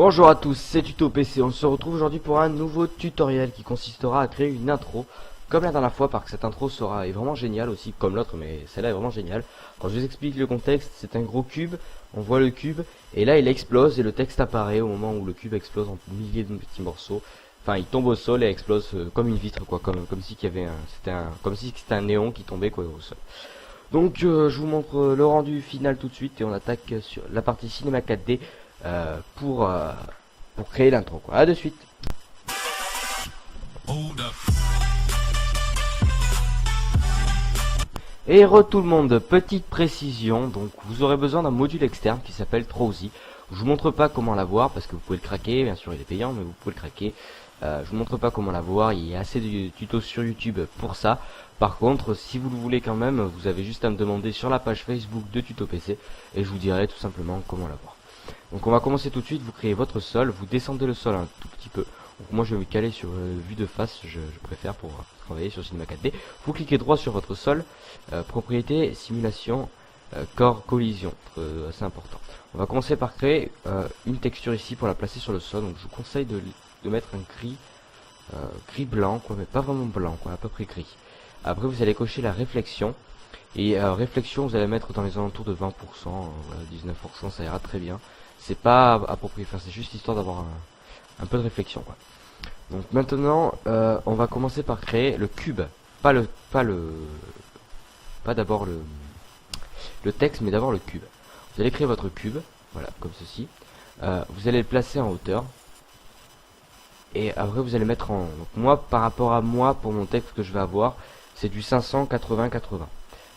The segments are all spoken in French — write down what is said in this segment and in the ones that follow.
Bonjour à tous, c'est Tuto PC. On se retrouve aujourd'hui pour un nouveau tutoriel qui consistera à créer une intro comme la dernière fois, parce que cette intro est vraiment géniale aussi comme l'autre, mais celle-là est vraiment géniale. Quand je vous explique le contexte, c'est un gros cube, on voit le cube et là il explose et le texte apparaît au moment où le cube explose en milliers de petits morceaux. Enfin, il tombe au sol et explose comme une vitre, quoi, comme si qu'il y avait comme si c'était un néon qui tombait, quoi, au sol. Donc je vous montre le rendu final tout de suite et on attaque sur la partie cinéma 4D pour créer l'intro, quoi. À de suite. Et tout le monde, petite précision, donc vous aurez besoin d'un module externe qui s'appelle Trowzy. Je vous montre pas comment l'avoir parce que vous pouvez le craquer, bien sûr il est payant mais vous pouvez le craquer. Je vous montre pas comment l'avoir, il y a assez de tutos sur YouTube pour ça. Par contre, si vous le voulez quand même, vous avez juste à me demander sur la page Facebook de Tuto PC et je vous dirai tout simplement comment l'avoir. Donc on va commencer tout de suite, vous créez votre sol, vous descendez le sol un tout petit peu. Donc moi je vais me caler sur vue de face, je préfère pour travailler sur Cinema 4D. Vous cliquez droit sur votre sol, propriété, simulation, corps, collision, assez important. On va commencer par créer une texture ici pour la placer sur le sol. Donc je vous conseille de mettre un gris blanc, quoi, mais pas vraiment blanc, quoi, à peu près gris. Après vous allez cocher la réflexion. Et réflexion vous allez mettre dans les alentours de 20%, voilà, 19%, ça ira très bien. C'est pas approprié, enfin c'est juste histoire d'avoir un peu de réflexion, quoi. Donc maintenant on va commencer par créer le cube, pas d'abord le texte, mais d'abord le cube. Vous allez créer votre cube, voilà, comme ceci. Vous allez le placer en hauteur. Et après vous allez mettre en... Donc moi, par rapport à moi, pour mon texte que je vais avoir, c'est du 580-80.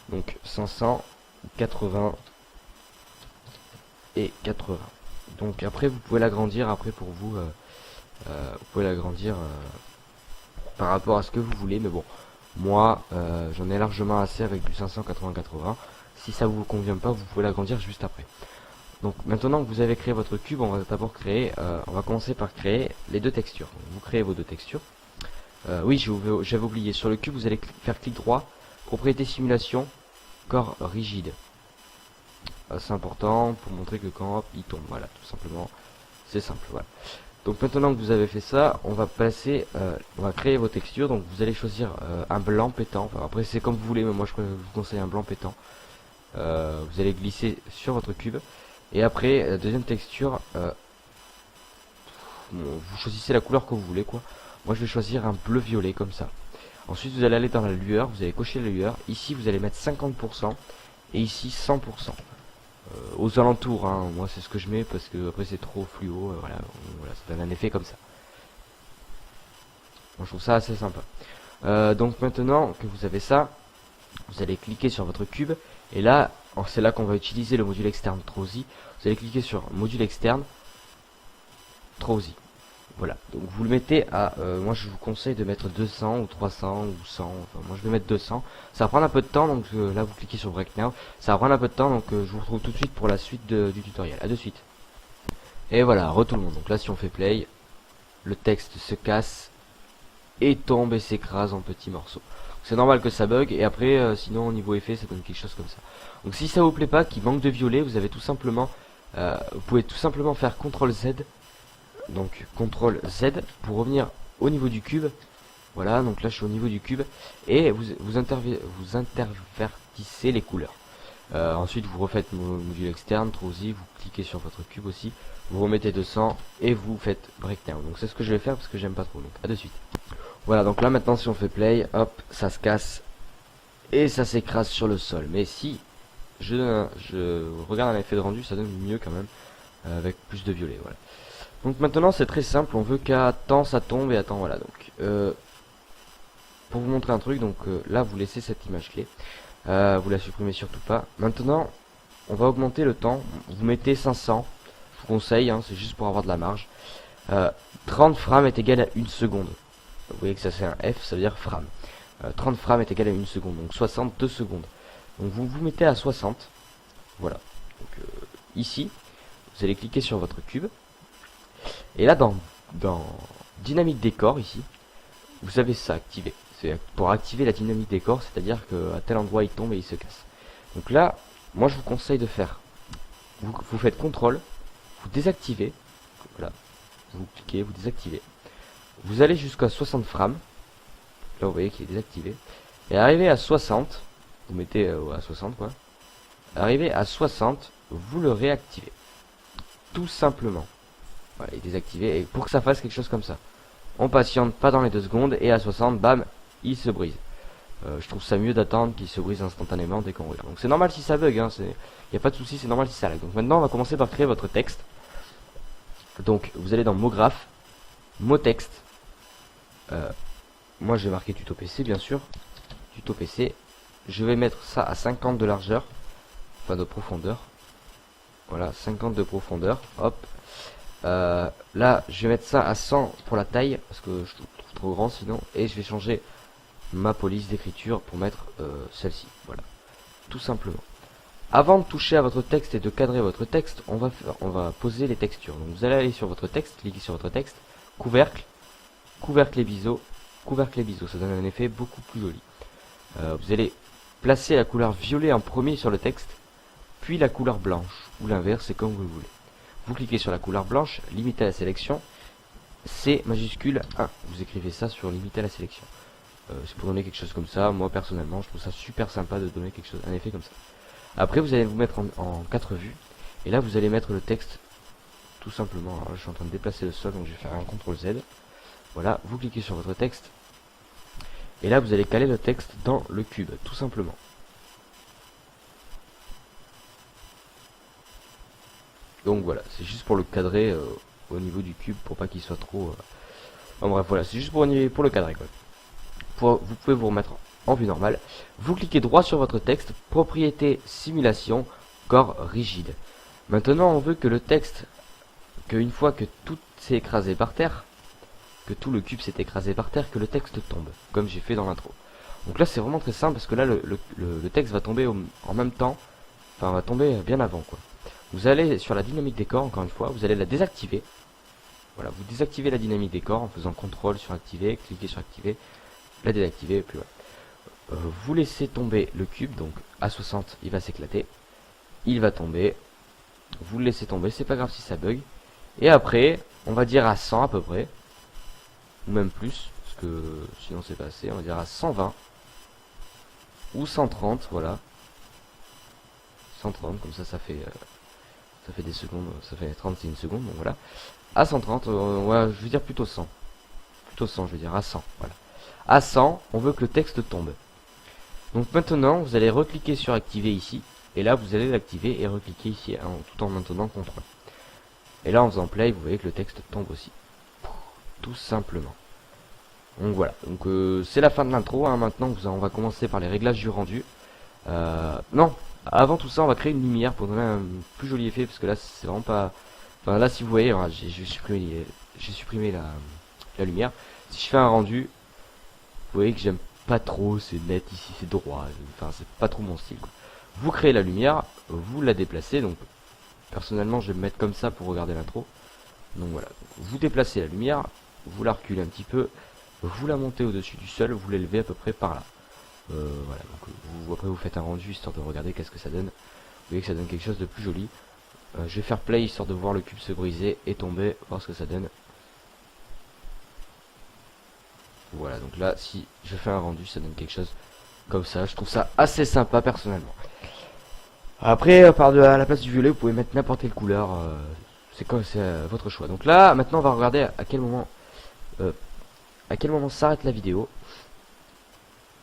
Donc 580 et 80. Donc après vous pouvez l'agrandir après pour vous. Vous pouvez l'agrandir par rapport à ce que vous voulez. Mais bon, moi j'en ai largement assez avec du 580-80. Si ça vous convient pas, vous pouvez l'agrandir juste après. Donc maintenant que vous avez créé votre cube, on va d'abord créer, on va commencer par créer les deux textures. Donc, vous créez vos deux textures. Oui, j'avais oublié, sur le cube vous allez faire clic droit, propriété simulation, corps rigide. C'est important pour montrer que quand hop, il tombe, voilà, tout simplement. C'est simple, voilà. Donc maintenant que vous avez fait ça, on va passer, on va créer vos textures. Donc vous allez choisir un blanc pétant. Enfin, après c'est comme vous voulez, mais moi je vous conseille un blanc pétant. Vous allez glisser sur votre cube. Et après, la deuxième texture, vous choisissez la couleur que vous voulez, quoi. Moi je vais choisir un bleu violet comme ça. Ensuite vous allez aller dans la lueur, vous allez cocher la lueur. Ici vous allez mettre 50% et ici 100%. Aux alentours, hein. Moi c'est ce que je mets parce que après c'est trop fluo, voilà, ça donne un effet comme ça. Moi, je trouve ça assez sympa. Donc maintenant que vous avez ça, vous allez cliquer sur votre cube et là, c'est là qu'on va utiliser le module externe Trowzy. Vous allez cliquer sur module externe Trowzy. Voilà, donc vous le mettez à, moi je vous conseille de mettre 200 ou 300 ou 100, enfin moi je vais mettre 200. Ça va prendre un peu de temps, donc là vous cliquez sur Break Now. Ça va prendre un peu de temps, donc je vous retrouve tout de suite pour la suite du tutoriel. A de suite. Et voilà, tout le monde. Donc là si on fait play, le texte se casse et tombe et s'écrase en petits morceaux. C'est normal que ça bug, et après sinon au niveau effet ça donne quelque chose comme ça. Donc si ça vous plaît pas, qu'il manque de violet, vous avez tout simplement, vous pouvez tout simplement faire CTRL Z. Donc CTRL Z pour revenir au niveau du cube. Voilà, donc là je suis au niveau du cube et vous intervertissez les couleurs. Ensuite vous refaites vos modules externes, Trowzy, vous cliquez sur votre cube aussi, vous remettez 200 et vous faites breakdown. Donc c'est ce que je vais faire parce que j'aime pas trop. Donc à de suite. Voilà, donc là maintenant si on fait play, hop, ça se casse et ça s'écrase sur le sol. Mais si je regarde un effet de rendu, ça donne mieux quand même, avec plus de violet. Voilà. Donc maintenant c'est très simple, on veut qu'à temps ça tombe et à temps, voilà. Donc pour vous montrer un truc, donc là vous laissez cette image clé, vous la supprimez surtout pas. Maintenant on va augmenter le temps, vous mettez 500, je vous conseille, hein, c'est juste pour avoir de la marge. 30 frames est égal à 1 seconde. Vous voyez que ça c'est un F, ça veut dire frame. 30 frames est égal à 1 seconde, donc 62 secondes. Donc vous vous mettez à 60, voilà. Donc ici, vous allez cliquer sur votre cube. Et là dans dynamique décor ici, vous avez ça activé. C'est pour activer la dynamique décor, c'est-à-dire que à tel endroit il tombe et il se casse. Donc là, moi je vous conseille de faire, vous faites CTRL, vous désactivez, voilà, vous cliquez, vous désactivez. Vous allez jusqu'à 60 frames. Là vous voyez qu'il est désactivé. Et arrivé à 60, vous mettez à 60 quoi. Arrivé à 60, vous le réactivez. Tout simplement. Voilà, il est désactivé. Et pour que ça fasse quelque chose comme ça, on patiente pas dans les 2 secondes. Et à 60, bam, il se brise. Je trouve ça mieux d'attendre qu'il se brise instantanément dès qu'on regarde. Donc c'est normal si ça bug, hein, il n'y a pas de souci, c'est normal si ça lag. Donc maintenant on va commencer par créer votre texte. Donc vous allez dans mot graphe, mot texte. Moi j'ai marqué tuto PC bien sûr. Tuto PC. Je vais mettre ça à 50 de largeur. Enfin de profondeur. Voilà, 50 de profondeur. Hop. Là je vais mettre ça à 100 pour la taille. Parce que je trouve trop grand sinon. Et je vais changer ma police d'écriture pour mettre celle-ci. Voilà. Tout simplement. Avant de toucher à votre texte et de cadrer votre texte, on va poser les textures. Donc vous allez aller sur votre texte, cliquez sur votre texte, couvercle, couvercle et biseau, ça donne un effet beaucoup plus joli. Vous allez placer la couleur violet en premier sur le texte, puis la couleur blanche, ou l'inverse, c'est comme vous le voulez. Vous cliquez sur la couleur blanche, limitez la sélection, C majuscule 1. Vous écrivez ça sur limiter la sélection. C'est pour donner quelque chose comme ça. Moi personnellement, je trouve ça super sympa de donner quelque chose, un effet comme ça. Après vous allez vous mettre en 4 vues. Et là vous allez mettre le texte tout simplement. Alors, je suis en train de déplacer le sol, donc je vais faire un CTRL Z. Voilà, vous cliquez sur votre texte. Et là vous allez caler le texte dans le cube, tout simplement. Donc voilà, c'est juste pour le cadrer au niveau du cube, pour pas qu'il soit trop... Enfin bref, voilà, c'est juste pour le cadrer quoi. Vous pouvez vous remettre en vue normale. Vous cliquez droit sur votre texte, propriété simulation, corps rigide. Maintenant on veut que le texte, qu'une fois que tout s'est écrasé par terre, que tout le cube s'est écrasé par terre, que le texte tombe, comme j'ai fait dans l'intro. Donc là c'est vraiment très simple parce que là le texte va tomber en même temps, enfin va tomber bien avant quoi. Vous allez sur la dynamique des corps, encore une fois, vous allez la désactiver. Voilà, vous désactivez la dynamique des corps en faisant CTRL sur activer, cliquez sur activer, la désactiver, et puis voilà. Vous laissez tomber le cube, donc à 60 il va s'éclater, il va tomber, vous le laissez tomber, c'est pas grave si ça bug, et après on va dire à 100 à peu près, ou même plus, parce que sinon c'est pas assez, on va dire à 120, ou 130, voilà, 130, comme ça fait des secondes, ça fait 31 secondes, donc voilà, à 130, ouais, je veux dire plutôt 100, je veux dire à 100, voilà, à 100, on veut que le texte tombe. Donc maintenant, vous allez recliquer sur activer ici, et là vous allez l'activer et recliquer ici, hein, tout en maintenant CTRL. Et là en faisant play, vous voyez que le texte tombe aussi. Tout simplement. Donc voilà, donc c'est la fin de l'intro, hein. Maintenant on va commencer par les réglages du rendu. Non, avant tout ça on va créer une lumière pour donner un plus joli effet, parce que là c'est vraiment pas... Enfin là si vous voyez, j'ai supprimé la lumière. Si je fais un rendu, vous voyez que j'aime pas trop, c'est net ici, c'est droit, enfin c'est pas trop mon style quoi. Vous créez la lumière, vous la déplacez, donc personnellement je vais me mettre comme ça pour regarder l'intro. Donc voilà, vous déplacez la lumière, vous la reculez un petit peu, vous la montez au-dessus du sol, vous l'élevez à peu près par là. Voilà, donc après vous faites un rendu histoire de regarder qu'est-ce que ça donne. Vous voyez que ça donne quelque chose de plus joli. Je vais faire play histoire de voir le cube se briser et tomber, voir ce que ça donne. Voilà, donc là si je fais un rendu ça donne quelque chose comme ça, je trouve ça assez sympa personnellement. Après à la place du violet vous pouvez mettre n'importe quelle couleur, c'est votre choix. Donc là maintenant on va regarder à quel moment s'arrête la vidéo.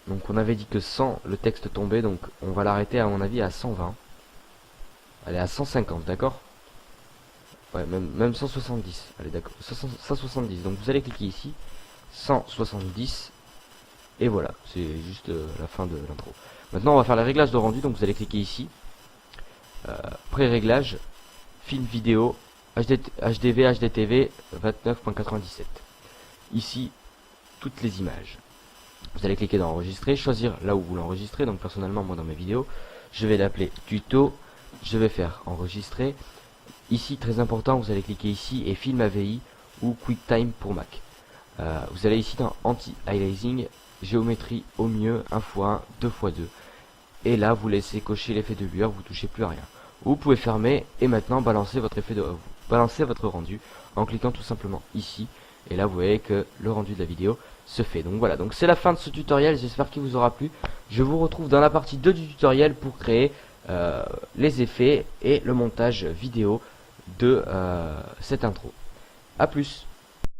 Donc on avait dit que 100 le texte tombait, donc on va l'arrêter à mon avis à 120. Allez, à 150, d'accord? Ouais, même 170, allez d'accord, 170, donc vous allez cliquer ici, 170, et voilà, c'est juste la fin de l'intro. Maintenant on va faire les réglages de rendu, donc vous allez cliquer ici, pré-réglage, film vidéo, HDV, HDTV, 29.97. Ici, toutes les images. Vous allez cliquer dans enregistrer, choisir là où vous l'enregistrez, donc personnellement moi dans mes vidéos, je vais l'appeler tuto, je vais faire enregistrer. Ici, très important, vous allez cliquer ici et film AVI ou QuickTime pour Mac. Vous allez ici dans Anti-Aliasing, géométrie au mieux, 1x1, 2x2. Et là, vous laissez cocher l'effet de lueur, vous touchez plus à rien. Vous pouvez fermer et maintenant balancer votre effet de... balancer votre rendu en cliquant tout simplement ici. Et là vous voyez que le rendu de la vidéo se fait. Donc voilà, donc c'est la fin de ce tutoriel, j'espère qu'il vous aura plu. Je vous retrouve dans la partie 2 du tutoriel pour créer les effets et le montage vidéo de cette intro. A plus.